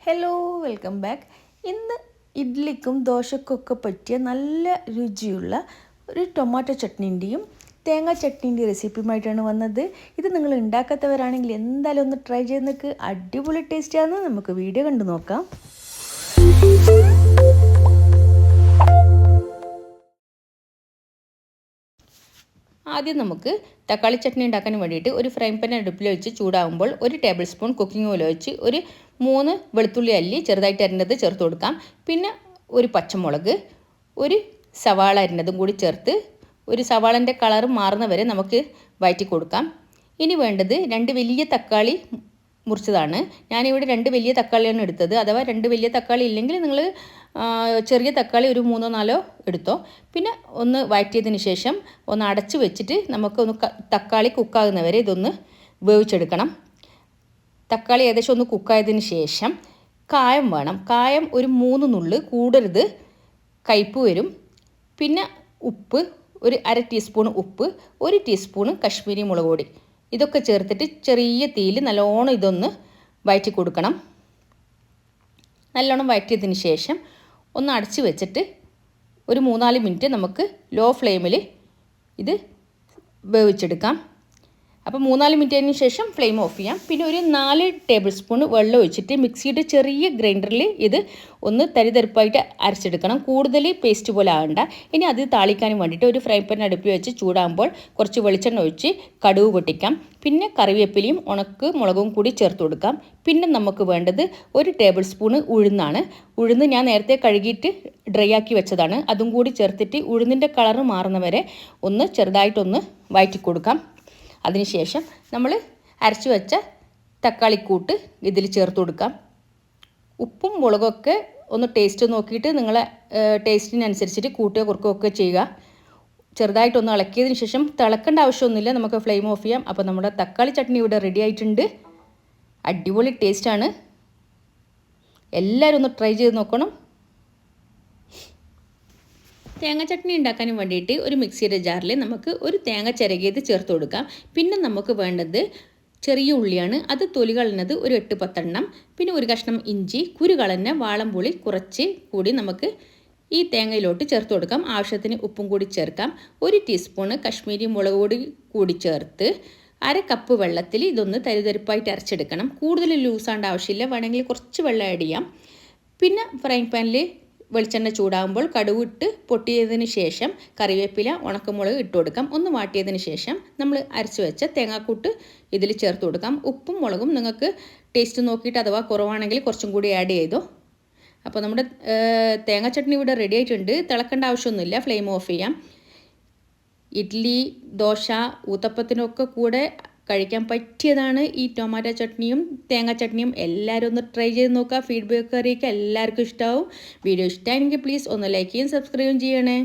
Hello welcome back. ഇന്ന് ഇഡ്ഡലിക്കും ദോശക്കൊക്കെ പറ്റിയ നല്ല രുചിയുള്ള ഒരു ടൊമാറ്റോ ചട്നീൻ്റെയും തേങ്ങാ ചട്നീൻ്റെ റെസിപ്പിയുമായിട്ടാണ് വന്നത്. ഇത് നിങ്ങൾ ഉണ്ടാക്കാത്തവരാണെങ്കിൽ എന്തായാലും ഒന്ന് ട്രൈ ചെയ്ത് നോക്ക്. അടിപൊളി ടേസ്റ്റാണ്. നമുക്ക് വീഡിയോ കണ്ടു നോക്കാം. ആദ്യം നമുക്ക് തക്കാളി ചട്നി ഉണ്ടാക്കാൻ വേണ്ടിയിട്ട് ഒരു ഫ്രൈ പാൻ അടുപ്പിൽ വെച്ച് ചൂടാകുമ്പോൾ 1 ടേബിൾ സ്പൂൺ കുക്കിംഗ് ഓയിൽ ഒഴിച്ച് ഒരു 3 വെളുത്തുള്ളി അല്ലി ചെറുതായിട്ട് അരിഞ്ഞത് ചേർത്ത് കൊടുക്കാം. പിന്നെ ഒരു പച്ചമുളക്, ഒരു സവാള അരിഞ്ഞതും കൂടി ചേർത്ത് ഒരു സവാളൻ്റെ കളർ മാറുന്ന വരെ നമുക്ക് വഴറ്റി കൊടുക്കാം. ഇനി വേണ്ടത് 2 വലിയ തക്കാളി മുറിച്ചതാണ്. ഞാനിവിടെ 2 വലിയ തക്കാളിയാണ് എടുത്തത്. അഥവാ 2 വലിയ തക്കാളി ഇല്ലെങ്കിൽ നിങ്ങൾ ചെറിയ തക്കാളി ഒരു 3-4 എടുത്തോ. പിന്നെ ഒന്ന് വഴറ്റിയതിന് ശേഷം ഒന്ന് അടച്ച് വെച്ചിട്ട് നമുക്കൊന്ന് തക്കാളി കുക്കാകുന്നവരെ ഇതൊന്ന് വേവിച്ചെടുക്കണം. തക്കാളി ഏകദേശം ഒന്ന് കുക്കായതിന് ശേഷം കായം വേണം. കായം ഒരു 3 നുള്ള്, കൂടരുത്, കയ്പ്പ് വരും. പിന്നെ ഉപ്പ്, ഒരു 1/2 ടീസ്പൂൺ ഉപ്പ്, 1 ടീസ്പൂൺ കശ്മീരി മുളക് പൊടി, ഇതൊക്കെ ചേർത്തിട്ട് ചെറിയ തീയിൽ നല്ലോണം ഇതൊന്ന് വഴറ്റി കൊടുക്കണം. നല്ലോണം വഴറ്റിയതിന് ശേഷം ഒന്ന് അടച്ച് വെച്ചിട്ട് ഒരു 3-4 മിനിറ്റ് നമുക്ക് ലോ ഫ്ലെയിമിൽ ഇത് വേവിച്ചെടുക്കാം. അപ്പോൾ 3-4 മിനിറ്റിന് ശേഷം ഫ്ലെയിം ഓഫ് ചെയ്യാം. പിന്നെ ഒരു 4 ടേബിൾ സ്പൂൺ വെള്ളം ഒഴിച്ചിട്ട് മിക്സിയുടെ ചെറിയ ഗ്രൈൻഡറിൽ ഇത് ഒന്ന് തരിതരിപ്പായിട്ട് അരച്ചെടുക്കണം. കൂടുതൽ പേസ്റ്റ് പോലെ ആകണ്ട. ഇനി അത് താളിക്കാനും വേണ്ടിയിട്ട് ഒരു ഫ്രൈ പാൻ അടുപ്പിൽ വെച്ച് ചൂടാകുമ്പോൾ കുറച്ച് വെളിച്ചെണ്ണ ഒഴിച്ച് കടുക് പൊട്ടിക്കാം. പിന്നെ കറിവേപ്പിലയും ഉണക്ക് മുളകും കൂടി ചേർത്ത് കൊടുക്കാം. പിന്നെ നമുക്ക് വേണ്ടത് 1 ടേബിൾ സ്പൂൺ ഉഴുന്നാണ്. ഉഴുന്ന് ഞാൻ നേരത്തെ കഴുകിയിട്ട് ഡ്രൈ ആക്കി വെച്ചതാണ്. അതും കൂടി ചേർത്തിട്ട് ഉഴുന്നിൻ്റെ കളറ് മാറുന്നവരെ ഒന്ന് ചെറുതായിട്ടൊന്ന് വഴറ്റി കൊടുക്കാം. അതിനുശേഷം നമ്മൾ അരച്ചു വെച്ച തക്കാളിക്കൂട്ട് ഇതിൽ ചേർത്ത് കൊടുക്കാം. ഉപ്പും മുളകൊക്കെ ഒന്ന് ടേസ്റ്റ് നോക്കിയിട്ട് നിങ്ങളെ ടേസ്റ്റിനനുസരിച്ചിട്ട് കൂട്ടുകയോ കുറക്കുകയൊക്കെ ചെയ്യുക. ചെറുതായിട്ടൊന്ന് ഇളക്കിയതിന് ശേഷം തിളക്കേണ്ട ആവശ്യമൊന്നുമില്ല, നമുക്ക് ഫ്ലെയിം ഓഫ് ചെയ്യാം. അപ്പോൾ നമ്മുടെ തക്കാളി ചട്നി ഇവിടെ റെഡി ആയിട്ടുണ്ട്. അടിപൊളി ടേസ്റ്റാണ്. എല്ലാവരും ഒന്ന് ട്രൈ ചെയ്ത് നോക്കണം. തേങ്ങ ചട്നി ഉണ്ടാക്കാനും വേണ്ടിയിട്ട് ഒരു മിക്സിയുടെ ജാറിൽ നമുക്ക് ഒരു തേങ്ങ ചിരകിയത് ചേർത്ത് കൊടുക്കാം. പിന്നെ നമുക്ക് വേണ്ടത് ചെറിയ ഉള്ളിയാണ്. അത് തൊലി കളഞ്ഞത് ഒരു 8-10 എണ്ണം. പിന്നെ ഒരു കഷ്ണം ഇഞ്ചി, കുരു കളഞ്ഞ വാളംപുളി കുറച്ച് കൂടി നമുക്ക് ഈ തേങ്ങയിലോട്ട് ചേർത്ത് കൊടുക്കാം. ആവശ്യത്തിന് ഉപ്പും കൂടി ചേർക്കാം. 1 ടീസ്പൂണ് കശ്മീരി മുളക് പൊടി കൂടി ചേർത്ത് 1/2 കപ്പ് വെള്ളത്തിൽ ഇതൊന്ന് തരിതരിപ്പായിട്ട് അരച്ചെടുക്കണം. കൂടുതൽ ലൂസാണ്ട ആവശ്യമില്ല, വേണമെങ്കിൽ കുറച്ച് വെള്ളം ആഡ് ചെയ്യാം. പിന്നെ ഫ്രൈ പാനിൽ വെളിച്ചെണ്ണ ചൂടാകുമ്പോൾ കടുക് ഇട്ട് പൊട്ടിയതിന് ശേഷം കറിവേപ്പില, ഉണക്കമുളക് ഇട്ട് കൊടുക്കാം. ഒന്ന് വാട്ടിയതിന് ശേഷം നമ്മൾ അരച്ച് വെച്ച തേങ്ങാക്കൂട്ട് ഇതിൽ ചേർത്ത് കൊടുക്കാം. ഉപ്പും മുളകും നിങ്ങൾക്ക് ടേസ്റ്റ് നോക്കിയിട്ട് അഥവാ കുറവാണെങ്കിൽ കുറച്ചും കൂടി ആഡ് ചെയ്തോ. അപ്പോൾ നമ്മുടെ തേങ്ങ ചട്നി ഇവിടെ റെഡി ആയിട്ടുണ്ട്. തിളക്കേണ്ട ആവശ്യമൊന്നുമില്ല, ഫ്ലെയിം ഓഫ് ചെയ്യാം. ഇഡ്ഡലി, ദോശ, ഊത്തപ്പത്തിനൊക്കെ കൂടെ കഴിക്കാൻ പറ്റിയതാണ് ഈ ടൊമാറ്റോ ചട്നിയും തേങ്ങ ചട്നിയും. എല്ലാവരും ഒന്ന് ട്രൈ ചെയ്ത് നോക്കുക. ഫീഡ്ബാക്ക് അറിയിക്കുക. എല്ലാവർക്കും ഇഷ്ടമാവും. വീഡിയോ ഇഷ്ടമായെങ്കിൽ പ്ലീസ് ഒന്ന് ലൈക്ക് ചെയ്യും സബ്സ്ക്രൈബും ചെയ്യണേ.